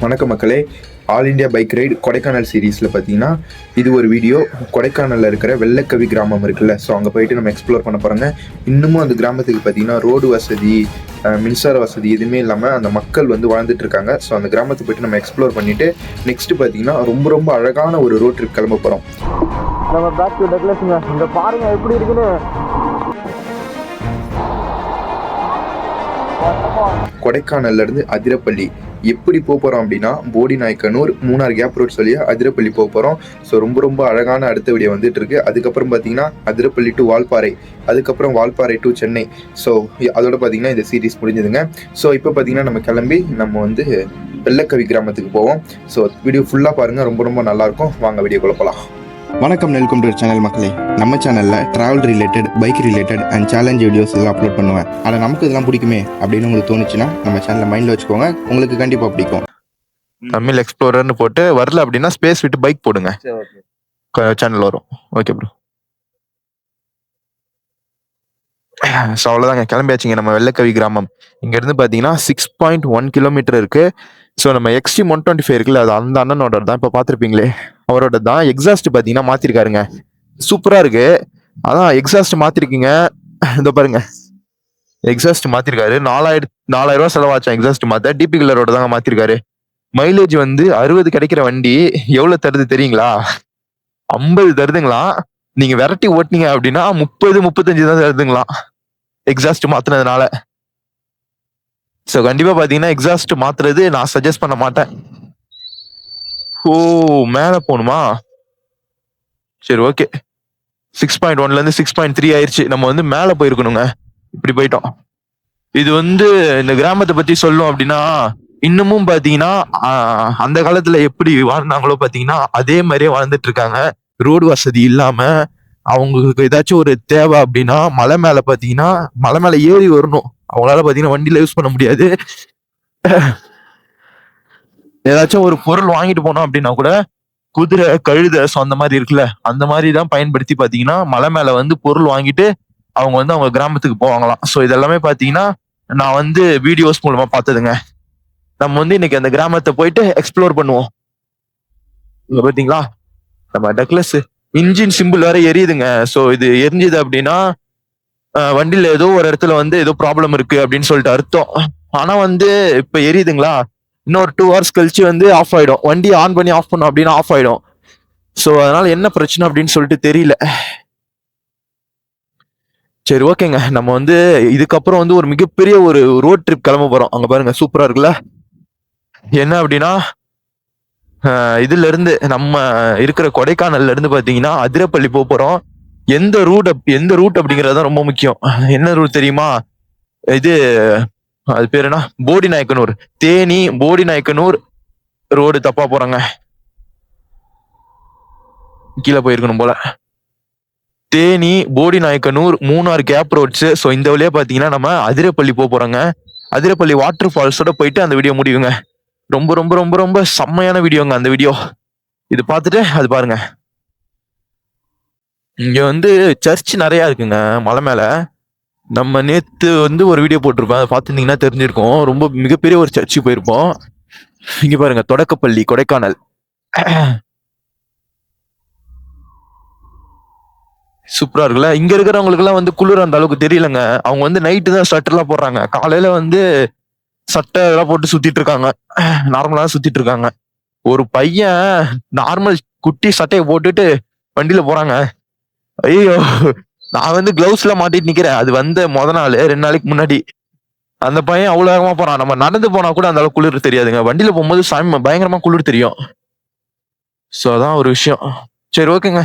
வணக்கம் மக்களே. All India bike ride Kodaikanal சீரீஸில் பார்த்தீங்கன்னா இது ஒரு வீடியோ. கொடைக்கானலில் இருக்கிற வெள்ளக்கவி கிராமம் இருக்குல்ல, ஸோ அங்கே போயிட்டு நம்ம எக்ஸ்ப்ளோர் பண்ண போகிறோங்க. இன்னமும் அந்த கிராமத்துக்கு பார்த்தீங்கன்னா ரோடு வசதி, மின்சார வசதி எதுவுமே இல்லாமல் அந்த மக்கள் வந்து வாழ்ந்துட்டு இருக்காங்க. ஸோ அந்த கிராமத்தை போயிட்டு நம்ம எக்ஸ்ப்ளோர் பண்ணிவிட்டு நெக்ஸ்ட்டு பார்த்தீங்கன்னா ரொம்ப ரொம்ப அழகான ஒரு ரோட் ட்ரிப் கிளம்ப போகிறோம். நம்ம பேக் டு டக்ளஸ்ங்க. இங்கே பாருங்கள் எப்படி இருக்குன்னு. கொடைக்கானல்லேருந்து அதிரப்பள்ளி எப்படி போகிறோம் அப்படின்னா போடிநாயக்கனூர், மூணார் கேப் ரோட் சொல்லியா அதிரப்பள்ளி போகிறோம். ஸோ ரொம்ப ரொம்ப அழகான அடுத்த வீடியோ வந்துட்டு இருக்கு. அதுக்கப்புறம் பார்த்தீங்கன்னா அதிரப்பள்ளி டு வால்பாறை, அதுக்கப்புறம் வால்பாறை டு சென்னை. ஸோ அதோட பார்த்தீங்கன்னா இந்த சீரீஸ் முடிஞ்சதுங்க. ஸோ இப்போ பார்த்தீங்கன்னா நம்ம கிளம்பி நம்ம வந்து வெள்ளக்கவி கிராமத்துக்கு போவோம். ஸோ வீடியோ ஃபுல்லாக பாருங்கள், ரொம்ப ரொம்ப நல்லாயிருக்கும். வாங்க வீடியோக்குள்ள போகலாம். வணக்கம், வெல்கம் டு சேனல் மக்களே. நம்ம சேனலில் travel related, bike related and challenge videos எல்லாம் அப்லோட் பண்ணுவேன். ஆனால் நமக்கு இதெல்லாம் பிடிக்குமே அப்படின்னு உங்களுக்கு தோணுச்சுன்னா நம்ம சேனலில் மைண்டில் வச்சுக்கோங்க, உங்களுக்கு கண்டிப்பாக பிடிக்கும். தமிழ் எக்ஸ்ப்ளோரர்னு போட்டு வரல அப்படின்னா ஸ்பேஸ் விட்டு பைக் போடுங்க, சேனல் வரும். Okay bro. ஸோ அவ்வளோதாங்க, கிளம்பியாச்சுங்க நம்ம வெள்ளக்கவி கிராமம். இங்கேருந்து பார்த்தீங்கன்னா 6.1 கிலோமீட்டர் இருக்குது. ஸோ நம்ம எக்ஸ்ட்ரீம் 125 இருக்குல்ல, அது அந்த அண்ணனோட தான் இப்போ பார்த்துருப்பீங்களே, அவரோட தான். எக்ஸாஸ்ட் பார்த்தீங்கன்னா மாற்றிருக்காருங்க, சூப்பராக இருக்கு. அதான் எக்ஸாஸ்ட் மாற்றிருக்கீங்க, இதோ பாருங்க. எக்ஸாஸ்ட் மாற்றிருக்காரு. 4000 ரூபா செலவாச்சான் எக்ஸாஸ்ட் மாற்ற. டிபி கலரோட தாங்க மாற்றிருக்காரு. மைலேஜ் வந்து 60 கிடைக்கிற வண்டி எவ்வளோ தருது தெரியுங்களா? 50 தருதுங்களா. நீங்க விரட்டி ஓட்டினீங்க அப்படின்னா 30-35 தான் தருதுங்களாம் எக்ஸாஸ்ட் மாத்தினதுனால. ஸோ கண்டிப்பா பாத்தீங்கன்னா எக்ஸாஸ்ட் மாத்துறது நான் சஜஸ்ட் பண்ண மாட்டேன். ஓ, மேல போகணுமா? சரி, ஓகே. 6.1ல இருந்து 6.3 ஆயிடுச்சு. நம்ம வந்து மேல போயிருக்கணுங்க, இப்படி போயிட்டோம். இது வந்து இந்த கிராமத்தை பத்தி சொல்லும் அப்படின்னா, இன்னமும் பாத்தீங்கன்னா அந்த காலத்துல எப்படி வாழ்ந்தாங்களோ பாத்தீங்கன்னா அதே மாதிரியே வாழ்ந்துட்டு இருக்காங்க. ரோடு வசதி இல்லாம அவங்களுக்கு ஏதாச்சும் ஒரு தேவை அப்படின்னா மலை மேல பாத்தீங்கன்னா மலை மேல ஏறி வரணும். அவங்களால பாத்தீங்கன்னா வண்டியில யூஸ் பண்ண முடியாது. ஏதாச்சும் ஒரு பொருள் வாங்கிட்டு போனோம் அப்படின்னா கூட குதிரை, கழுதை, ஸோ அந்த மாதிரி இருக்குல்ல, அந்த மாதிரி தான் பயன்படுத்தி பாத்தீங்கன்னா மலை மேல வந்து பொருள் வாங்கிட்டு அவங்க வந்து அவங்க கிராமத்துக்கு போவாங்களாம். ஸோ இதெல்லாமே பாத்தீங்கன்னா நான் வந்து வீடியோஸ் மூலமா பார்த்ததுங்க. நம்ம வந்து இன்னைக்கு அந்த கிராமத்தை போயிட்டு எக்ஸ்ப்ளோர் பண்ணுவோம். இங்க பாத்தீங்களா நம்ம டக்ளஸ் இன்ஜின் சிம்பிள் வேற எரியுதுங்க. ஸோ இது எரிஞ்சுது அப்படின்னா வண்டியில ஏதோ ஒரு இடத்துல வந்து ஏதோ ப்ராப்ளம் இருக்கு அப்படின்னு சொல்லிட்டு அர்த்தம். ஆனா வந்து இப்ப எரியுதுங்களா, இன்னொரு 2 hours கழிச்சு வந்து ஆஃப் ஆயிடும். வண்டி ஆன் பண்ணி ஆஃப் பண்ணும் அப்படின்னா ஆஃப் ஆயிடும். ஸோ அதனால என்ன பிரச்சனை அப்படின்னு சொல்லிட்டு தெரியல. சரி, ஓகேங்க. நம்ம வந்து இதுக்கப்புறம் வந்து ஒரு மிகப்பெரிய ஒரு ரோட் ட்ரிப் கிளம்ப போறோம். அங்க பாருங்க, சூப்பரா இருக்குல்ல. என்ன அப்படின்னா இதுல இருந்து நம்ம இருக்கிற கொடைக்கானல்ல இருந்து பாத்தீங்கன்னா அதிரப்பள்ளி போறோம். எந்த ரூட் அப்படிங்கறது ரொம்ப முக்கியம். என்ன ரூட் தெரியுமா? இது அது பேர் என்ன, போடிநாயக்கனூர். தேனி போடிநாயக்கனூர் ரோடு தப்பா போறாங்க, கீழே போயிருக்கணும் போல. Theni Bodinayakanur Munnar gap roads. So இந்த வழியா பாத்தீங்கன்னா நம்ம அதிரப்பள்ளி போறோங்க. அதிரப்பள்ளி வாட்டர் ஃபால்ஸோட போயிட்டு அந்த வீடியோ முடிவுங்க. ரொம்ப ரொம்ப ரொம்ப ரொம்ப செம்மையான வீடியோங்க அந்த வீடியோ. இது பார்த்துட்டு அது பாருங்க. இங்க வந்து சர்ச் நிறைய இருக்குங்க மலை மேல. நம்ம நேத்து வந்து ஒரு வீடியோ போட்டிருப்பேன், அதை பார்த்துருந்தீங்கன்னா தெரிஞ்சிருக்கும். ரொம்ப மிகப்பெரிய ஒரு சர்ச்சுக்கு போயிருப்போம். இங்க பாருங்க, தொடக்கப்பள்ளி கொடைக்கானல். சூப்பரா இருக்குல்ல. இங்க இருக்கிறவங்களுக்கு எல்லாம் வந்து குளிர் அந்த அளவுக்கு தெரியலங்க. அவங்க வந்து நைட்டு தான் ஷர்ட் எல்லாம் போடுறாங்க, காலையில வந்து சட்டை எல்லாம் போட்டு சுத்திட்டு இருக்காங்க, நார்மலா சுத்திட்டு இருக்காங்க. ஒரு பையன் நார்மல் குட்டி சட்டையை போட்டுட்டு வண்டியில போறாங்க. ஐயோ, நான் வந்து கிளவுஸ் எல்லாம் மாட்டிட்டு நிக்கிறேன். அது வந்து நாள் 2 நாளைக்கு முன்னாடி அந்த பையன் அவ்வளவு வேகமா போறான். நம்ம நடந்து போனா கூட அந்த அளவுக்கு குளிர் தெரியாதுங்க, வண்டியில போகும்போது பயங்கரமா குளிர் தெரியும். சோ அதான் ஒரு விஷயம். சரி, ஓகேங்க.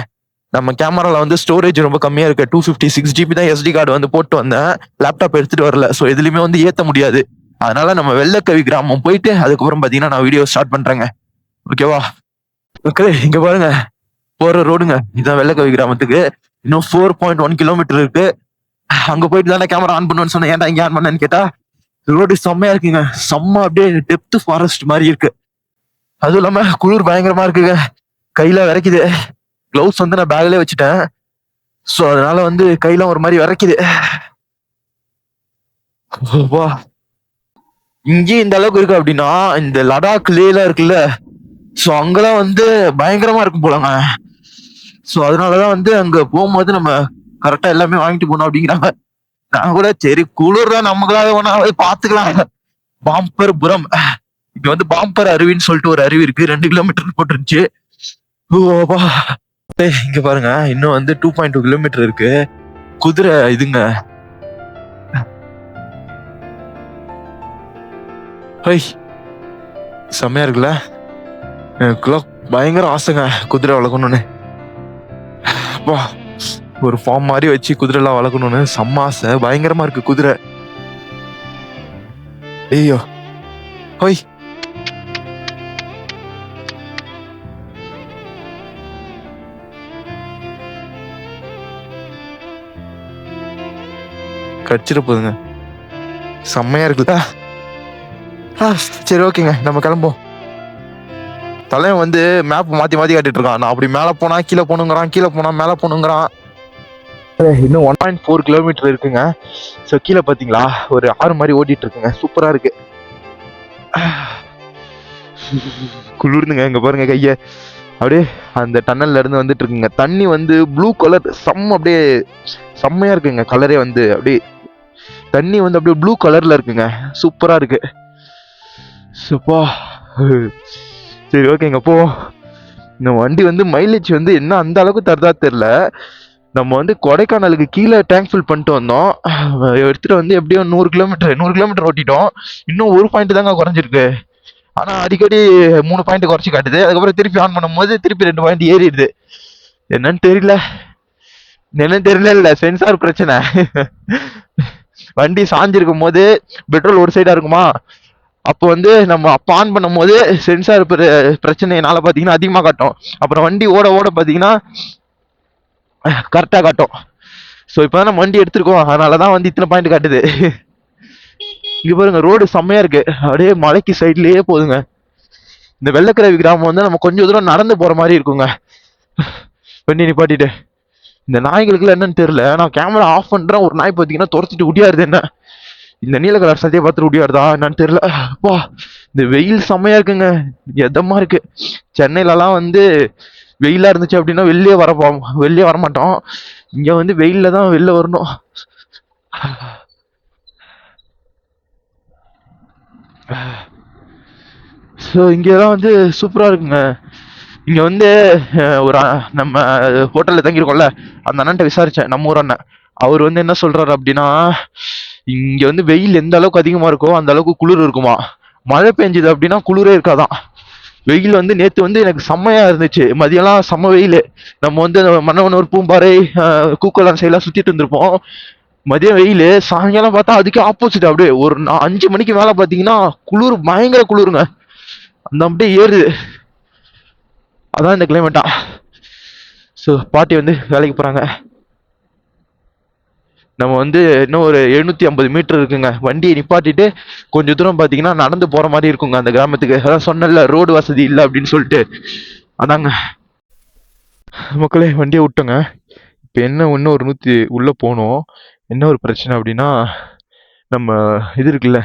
நம்ம கேமரால வந்து ஸ்டோரேஜ் ரொம்ப கம்மியா இருக்கு. 256 GB தான் SD கார்டு வந்து போட்டு வந்தேன். லேப்டாப் எடுத்துட்டு வரல. ஸோ எதுலையுமே வந்து ஏத்த முடியாது. அதனால நம்ம வெள்ளக்கவி கிராமம் போயிட்டு அதுக்கப்புறம் பாத்தீங்கன்னா நான் வீடியோ ஸ்டார்ட் பண்றேங்க. ஓகேவா? ஓகே, இங்க பாருங்க, போற ரோடுங்க இதான் வெள்ளக்கவி கிராமத்துக்கு. இன்னும் 4.1 கிலோமீட்டர் இருக்கு. அங்க போயிட்டு தானே கேமரா ஆன் பண்ணுவேன்னு சொன்னேன். ஏன்டா இங்க ஆன் பண்ணேன்னு கேட்டா, ரோடு செம்மையா இருக்குங்க. செம்ம அப்படியே டெப்த் ஃபாரஸ்ட் மாதிரி இருக்கு. அதுவும் இல்லாம குளிர் பயங்கரமா இருக்குங்க, கையில விரைக்குது. கிளவுஸ் வந்து நான் பேக்லயே வச்சுட்டேன். ஸோ அதனால வந்து கையெல்லாம் ஒரு மாதிரி விரைக்குது. இங்கேயும் இந்த அளவுக்கு இருக்கு அப்படின்னா இந்த லடாக் லேலாம் இருக்குல்ல, ஸோ அங்கெல்லாம் வந்து பயங்கரமா இருக்கும் போலங்க. ஸோ அதனாலதான் வந்து அங்க போகும்போது நம்ம கரெக்டா எல்லாமே வாங்கிட்டு போகணும் அப்படிங்கிறாங்க. நான் கூட சரி குளிர் தான் நமக்குலாம் ஒன்னா பாத்துக்கலாம். பாம்பர்புரம், இங்க வந்து பாம்பர் அருவின்னு சொல்லிட்டு ஒரு அருவி இருக்கு, 2 கிலோமீட்டர் போட்டுருந்துச்சு. ஓப்பா. இங்க பாருங்க, இன்னும் வந்து 2.2 கிலோமீட்டர் இருக்கு. குதிரை இதுங்க. ஹை, செம்மையா இருக்குல்ல. எனக்குலாம் பயங்கர ஆசைங்க குதிரை வளர்க்கணும்னு. அப்பா, ஒரு ஃபார்ம் மாதிரி வச்சு குதிரை எல்லாம் வளர்க்கணும்னு செம்ம ஆசை. பயங்கரமா இருக்கு குதிரை. ஐயோ, ஹோய். கடிச்சிட போதுங்க. செம்மையா இருக்குல்ல. சரி ஓகேங்க, நம்ம கிளம்போம். தலைவன் வந்து மேப் மாத்தி மாத்தி காட்டிட்டு இருக்கான். நான் அப்படி மேல போனா கீழே போகணுங்கிறான், கீழே போனா மேல போகணுங்கிறான். இன்னும் 1.4 கிலோமீட்டர் இருக்குங்க. ஸோ கீழே பாத்தீங்களா ஒரு ஆறு மாதிரி ஓடிட்டு இருக்குங்க, சூப்பரா இருக்கு. குளிர்ந்துங்க. இங்க பாருங்க கைய, அப்படியே அந்த டன்னல்ல இருந்து வந்துட்டு இருக்குங்க. தண்ணி வந்து ப்ளூ கலர், அப்படியே செம்மையா இருக்குங்க. கலரே வந்து அப்படியே தண்ணி வந்து அப்படியே ப்ளூ கலர்ல இருக்குங்க, சூப்பரா இருக்கு. சூப்பா. சரி ஓகேங்க போ. இந்த வண்டி வந்து மைலேஜ் வந்து என்ன அந்த அளவுக்கு தருதா தெரியல. நம்ம வந்து கொடைக்கானலுக்கு கீழே டேங்க் ஃபில் பண்ணிட்டு வந்தோம். எடுத்துட்டு வந்து எப்படியும் 100 கிலோமீட்டர் ஓட்டிட்டோம். இன்னும் ஒரு பாயிண்ட் தாங்க குறைஞ்சிருக்கு. ஆனா அடிக்கடி 3 பாயிண்ட் குறைச்சி காட்டுது. அதுக்கப்புறம் திருப்பி ஆன் பண்ணும்போது திருப்பி 2 பாயிண்ட் ஏறிடுது. என்னன்னு தெரியல. இல்ல சென்சார் பிரச்சனை. வண்டி சாஞ்சிருக்கும் போது பெட்ரோல் ஒரு சைடா இருக்குமா, அப்போ வந்து நம்ம அப்ப ஆன் பண்ணும் போது சென்சார் பிரச்சனைனால பாத்தீங்கன்னா அதிகமா காட்டும். அப்புறம் வண்டி ஓட ஓட பாத்தீங்கன்னா கரெக்டா காட்டும். ஸோ இப்பதான் நம்ம வண்டி எடுத்திருக்கோம், அதனாலதான் வந்து இத்தனை பாயிண்ட் காட்டுது. இங்க பாருங்க, ரோடு செம்மையா இருக்கு. அப்படியே மலைக்கு சைட்லயே போதுங்க. இந்த வெள்ளக்கரவி கிராமம் வந்து நம்ம கொஞ்சம் தூரம் நடந்து போற மாதிரி இருக்குங்க. வண்டி நிப்பாட்டிட்டு. இந்த நாய்களுக்கு என்னன்னு தெரியல, நான் கேமரா ஆஃப் பண்றேன், ஒரு நாய் பாத்தீங்கன்னா துரத்திட்டு உடியாருது. என்ன இந்த நீல கலர் சட்டையை பார்த்துட்டு உடியாருதா என்னன்னு தெரியல. அப்பா, இந்த வெயில் செம்மையா இருக்குங்க, எதமா இருக்கு. சென்னையிலலாம் வந்து வெயிலா இருந்துச்சு அப்படின்னா வெளியே வர மாட்டோம். இங்க வந்து வெயில்ல தான் வெளில வரணும். ஸோ இங்கெல்லாம் வந்து சூப்பரா இருக்குங்க. இங்க வந்து ஒரு நம்ம ஹோட்டல்ல தங்கியிருக்கோம்ல, அந்த அண்ணன்ட்ட விசாரிச்சேன், நம்ம ஊர் அண்ணன். அவர் வந்து என்ன சொல்றாரு அப்படின்னா, இங்க வந்து வெயில் எந்த அளவுக்கு அதிகமா இருக்கோ அந்த அளவுக்கு குளிர் இருக்குமா. மழை பெஞ்சது அப்படின்னா குளிரே இருக்காதான். வெயில் வந்து நேத்து வந்து எனக்கு செம்மையா இருந்துச்சு. மதியம்லாம் செம்ம வெயில். நம்ம வந்து மன்னவனூர், பூம்பாறை, கூக்கோளான் சைட்லாம் சுத்திட்டு இருந்திருப்போம். மதியம் வெயில், சாயங்காலம் பார்த்தா அதுக்கு ஆப்போசிட். அப்படியே ஒரு 5 மணிக்கு மேல பாத்தீங்கன்னா குளிர், பயங்கர குளிருங்க. அந்த அப்படியே ஏறுது. அதான் இந்த கிளைமேட்டா. ஸோ பாட்டி வந்து வேலைக்கு போறாங்க. நம்ம வந்து இன்னும் ஒரு 750 மீட்டர் இருக்குங்க. வண்டியை நிப்பாட்டிட்டு கொஞ்சம் தூரம் பாத்தீங்கன்னா நடந்து போற மாதிரி இருக்குங்க அந்த கிராமத்துக்கு. அதான் சொன்னல ரோடு வசதி இல்லை அப்படின்னு சொல்லிட்டு. அதாங்க மக்களே, வண்டியை விட்டோங்க. இப்போ என்ன, இன்னும் ஒரு 100 உள்ள போகணும். என்ன ஒரு பிரச்சனை அப்படின்னா, நம்ம இது இருக்குல்ல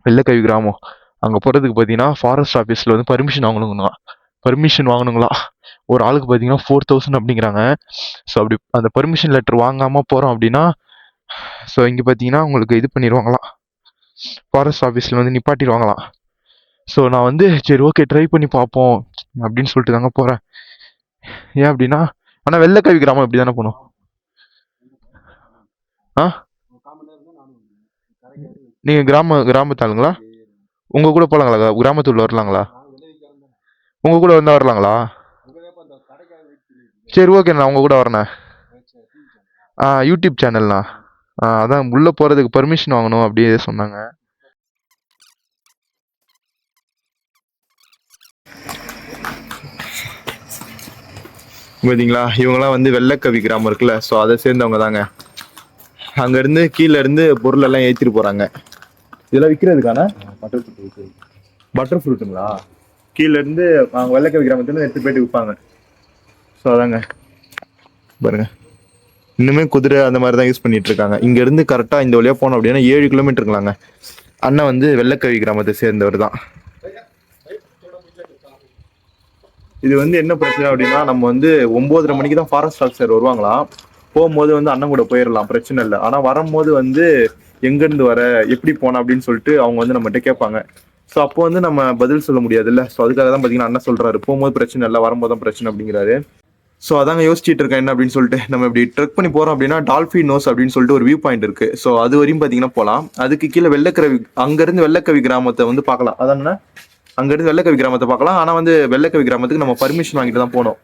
வெள்ளக்கவி கிராமம், அங்க போறதுக்கு பாத்தீங்கன்னா ஃபாரஸ்ட் ஆஃபீஸ்ல வந்து பர்மிஷன் வாங்கணுங்களா. ஒரு ஆளுக்கு பாத்தீங்கன்னா 4000 அப்படிங்கிறாங்க. ஸோ அப்படி அந்த பர்மிஷன் லெட்டர் வாங்காம போறோம் அப்படின்னா, ஸோ இங்க பாத்தீங்கன்னா உங்களுக்கு இது பண்ணிடுவாங்களாம், ஃபாரஸ்ட் ஆஃபீஸ்ல வந்து நிப்பாட்டிடுவாங்களாம். ஸோ நான் வந்து சரி ஓகே ட்ரை பண்ணி பார்ப்போம் அப்படின்னு சொல்லிட்டு தாங்க போறேன். ஏன் அப்படின்னா, ஆனா வெள்ளக்கவி கிராமம் இப்படி தானே போகணும். ஆ, நீங்க கிராமத்து ஆளுங்களா? உங்க கூட போலாங்களா? கிராமத்துள்ள வரலாங்களா? உங்க கூட வந்தா வரலாங்களா? சரி ஓகே, நான் உங்க கூட வரேண்ணே. யூடியூப் சேனல்ண்ணா. அதான் உள்ள போறதுக்கு பர்மிஷன் வாங்கணும் அப்படியே சொன்னாங்க. பார்த்தீங்களா, இவங்கெல்லாம் வந்து வெள்ளக்கவி கிராமம் இருக்குல்ல, ஸோ அதை சேர்ந்தவங்க தாங்க. அங்கேருந்து கீழே இருந்து பொருள் எல்லாம் ஏற்றிட்டு போகிறாங்க. இதெல்லாம் விற்கிறதுக்கான பட்டர் ஃப்ரூட்டுங்களா? கீழே இருந்து அவங்க வெள்ளக்கவி கிராமத்துலேருந்து எடுத்து போயிட்டு விற்பாங்க. ஸோ அதாங்க பாருங்க, இன்னுமே குதிரை அந்த மாதிரி தான் யூஸ் பண்ணிட்டு இருக்காங்க. இங்கேருந்து கரெக்டாக இந்த வழியாக போனோம் அப்படின்னா 7 கிலோமீட்டருங்களாங்க. அண்ணன் வந்து வெள்ளக்கவி கிராமத்தை சேர்ந்தவர் தான். இது வந்து என்ன பிரச்சனை அப்படின்னா, நம்ம வந்து 9:30 மணிக்கு தான் ஃபாரஸ்ட் ஆஃபீஸர் வருவாங்களாம். போகும்போது வந்து அண்ணன் கூட போயிடலாம், பிரச்சனை இல்லை. ஆனா வரும்போது வந்து எங்கேருந்து வர, எப்படி போன அப்படின்னு சொல்லிட்டு அவங்க வந்து நம்மகிட்ட கேட்பாங்க. ஸோ அப்போ வந்து நம்ம பதில் சொல்ல முடியாதுல்ல. ஸோ அதுக்காக தான் பார்த்தீங்கன்னா அண்ணன் சொல்றாரு, போகும்போது பிரச்சனை இல்லை, வரும்போது தான் பிரச்சனை அப்படிங்கிறாரு. ஸோ அதாங்க யோசிச்சுட்டு இருக்கேன் என்ன அப்படின்னு சொல்லிட்டு. நம்ம இப்படி ட்ரெக் பண்ணி போறோம் அப்படின்னா டால்ஃபின் நோஸ் அப்படின்னு சொல்லிட்டு ஒரு வியூ பாயிண்ட் இருக்கு. ஸோ அது வரையும் பார்த்தீங்கன்னா போகலாம். அதுக்கு கீழே வெள்ளக்கவி, அங்கிருந்து வெள்ளக்கவி கிராமத்தை வந்து பார்க்கலாம். அதான அங்கிருந்து வெள்ளக்கவி கிராமத்தை பார்க்கலாம். ஆனா வந்து வெள்ளக்கவி கிராமத்துக்கு நம்ம பர்மிஷன் வாங்கிட்டு தான் போனோம்.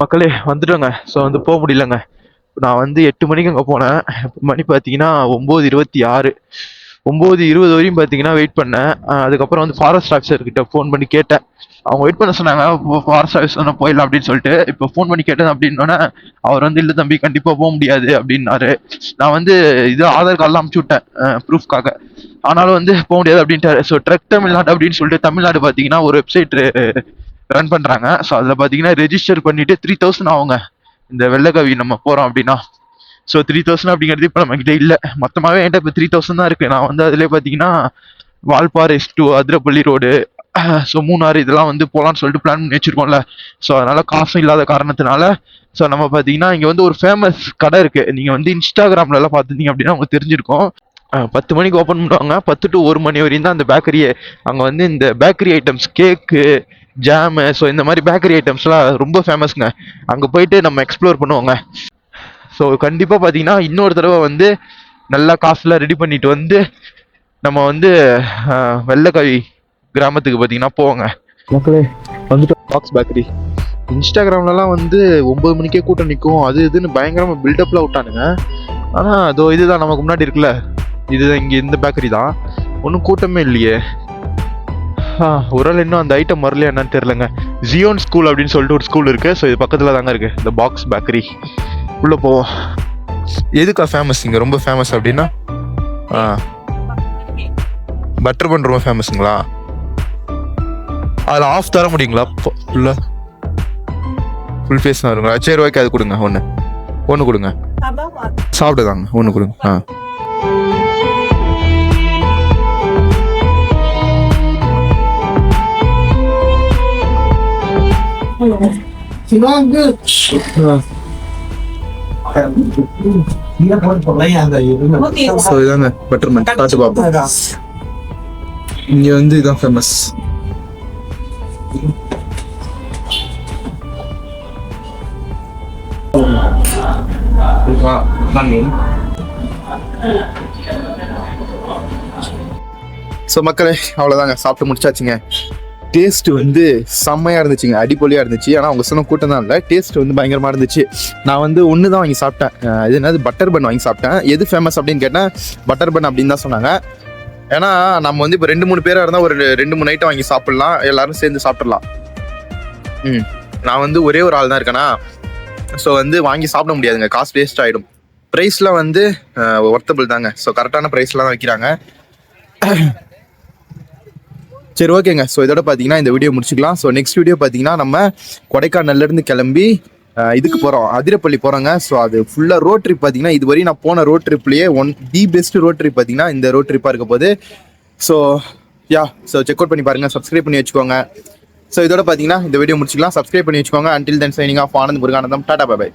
மக்களே வந்துட்டோங்க. ஸோ வந்து போக முடியலங்க. நான் வந்து 8 மணிக்கு அங்கே போனேன். மணி பார்த்தீங்கன்னா 9:26. 9:20 வரையும் பார்த்தீங்கன்னா வெயிட் பண்ணேன். அதுக்கப்புறம் வந்து ஃபாரஸ்ட் ஆஃபீஸர் கிட்ட ஃபோன் பண்ணி கேட்டேன். அவங்க வெயிட் பண்ண சொன்னாங்க, ஃபாரஸ்ட் ஆஃபீஸர் போயிடலாம் அப்படின்னு சொல்லிட்டு. இப்போ ஃபோன் பண்ணி கேட்டேன் அப்படின்னோடனே அவர் வந்து இல்லை தம்பி கண்டிப்பாக போக முடியாது அப்படின்னாரு. நான் வந்து இது ஆதார் கார்டெலாம் அமுச்சு விட்டேன் ப்ரூஃப்காக. ஆனாலும் வந்து போக முடியாது அப்படின்ட்டாரு. ஸோ ட்ரக் தமிழ்நாடு அப்படின்னு சொல்லிட்டு தமிழ்நாடு பார்த்தீங்கன்னா ஒரு வெப்சைட் ரன் பண்றாங்க. ஸோ அதில் பார்த்தீங்கன்னா ரெஜிஸ்டர் பண்ணிட்டு 3000 ஆகுங்க இந்த வெள்ளக்கவி நம்ம போறோம் அப்படின்னா. ஸோ 3000 அப்படிங்கிறது இப்போ நம்ம கிட்ட இல்லை. மொத்தமாகவே என்கிட்ட இப்போ 3000 தான் இருக்கு. நான் வந்து அதிலே பார்த்தீங்கன்னா Valparai to Athirappilly road, so Munnar இதெல்லாம் வந்து போகலான்னு சொல்லிட்டு பிளான் பண்ணி வச்சிருக்கோம்ல. ஸோ அதனால காசும் இல்லாத காரணத்தினால ஸோ நம்ம பார்த்தீங்கன்னா இங்கே வந்து ஒரு ஃபேமஸ் கடை இருக்கு. நீங்கள் வந்து இன்ஸ்டாகிராம்ல எல்லாம் பார்த்துருந்தீங்க அப்படின்னா உங்களுக்கு தெரிஞ்சிருக்கும். 10 மணிக்கு ஓப்பன் பண்ணுவாங்க. 10 to 1 மணி வரையும் தான் அந்த பேக்கரியே. அங்கே வந்து இந்த பேக்கரி ஐட்டம்ஸ், கேக்கு, ஜாமு, ஸோ இந்த மாதிரி பேக்கரி ஐட்டம்ஸ்லாம் ரொம்ப ஃபேமஸ்ங்க. அங்கே போயிட்டு நம்ம எக்ஸ்ப்ளோர் பண்ணுவோங்க. ஸோ கண்டிப்பாக பார்த்தீங்கன்னா இன்னொரு தடவை வந்து நல்லா காசுலாம் ரெடி பண்ணிட்டு வந்து நம்ம வந்து வெள்ளக்கவி கிராமத்துக்கு பார்த்தீங்கன்னா போவோங்க. மக்களே வந்துட்டு பாக்ஸ் பேக்கரி. இன்ஸ்டாகிராம்லலாம் வந்து 9 மணிக்கே கூட்டம் நிற்கும், அது இதுன்னு பயங்கரமாக பில்டப்லாம் விட்டானுங்க. ஆனால் அதோ இதுதான் நமக்கு முன்னாடி இருக்குல்ல, இதுதான் இங்கே இந்த பேக்கரி தான். ஒன்றும் கூட்டமே இல்லையே. ஒரு ஆள் இன்னும் அந்த ஐட்டம் வரலையா என்னன்னு தெரியலங்க. ஜியோன் ஸ்கூல் அப்படின்னு சொல்லிட்டு ஒரு ஸ்கூல் இருக்கு. ஸோ இது பக்கத்தில் தாங்க இருக்கு இந்த பாக்ஸ் பேக்கரி. உள்ள போவோம். எதுக்கா ஃபேமஸ் இங்கே? ரொம்ப ஃபேமஸ் அப்படின்னா பட்டர் பன் ரொம்ப ஃபேமஸுங்களா? அதில் ஆஃப் தர முடியுங்களா? ஃபுல் ஃபேஸ் தான் வருங்களா? சரி ஓகே, அது கொடுங்க. ஒன்று கொடுங்க, சாப்பிடுதாங்க. ஒன்று கொடுங்க. ஸோ இதாங்க பட்டர் மன். பார்த்து பார்ப்போம். இங்கே வந்து இதான் ஃபேமஸ். ஸோ மக்களே அவ்வளோதாங்க, சாப்பிட்டு முடிச்சாச்சுங்க. டேஸ்ட் வந்து செம்மையாக இருந்துச்சுங்க, அடிப்பொலியாக இருந்துச்சு. ஆனால் அவங்க சொன்ன கூட்டம் தான் இல்லை, டேஸ்ட் வந்து பயங்கரமாக இருந்துச்சு. நான் வந்து ஒன்று தான் வாங்கி சாப்பிட்டேன். இது என்னது, பட்டர் பன் வாங்கி சாப்பிட்டேன். எது ஃபேமஸ் அப்படின்னு கேட்டேன், பட்டர் பன் அப்படின்னு தான் சொன்னாங்க. ஏன்னா நம்ம வந்து இப்போ 2-3 பேராக இருந்தால் ஒரு 2-3 ஐட்டம் வாங்கி சாப்பிட்லாம், எல்லாரும் சேர்ந்து சாப்பிட்றலாம். நான் வந்து ஒரே ஒரு ஆள் தான் இருக்கேனா, ஸோ வந்து வாங்கி சாப்பிட முடியாதுங்க, காசு வேஸ்ட் ஆகிடும். ப்ரைஸ்லாம் வந்து ஒர்த்தபிள் தாங்க. ஸோ கரெக்டான ப்ரைஸ்லாம் தான் வைக்கிறாங்க. சரி ஓகேங்க. ஸோ இதோட பார்த்தீங்கன்னா இந்த வீடியோ முடிச்சுக்கலாம். ஸோ நெக்ஸ்ட் வீடியோ பார்த்தீங்கன்னா நம்ம கொடைக்கானல்லேருந்து கிளம்பி இதுக்கு போகிறோம், அதிரப்பள்ளி போகிறோங்க. ஸோ அது ஃபுல்லாக ரோட் ட்ரிப் பார்த்தீங்கன்னா இதுவரையும் நான் போன ரோட் ட்ரிப்லேயே தி பெஸ்ட் ரோட் ட்ரிப் பார்த்தீங்கன்னா இந்த ரோட் ட்ரிப்பாக இருக்க போது. ஸோ செக் அவுட் பண்ணி பாருங்கள், சப்ஸ்கிரைப் பண்ணி வச்சுக்கோங்க. ஸோ இதோட பார்த்தீங்கன்னா இந்த வீடியோ முடிச்சுக்கலாம். சப்ஸ்கிரைப் பண்ணி வச்சுக்கோங்க. Until then signing off, Anand Muruganandam. Tata by.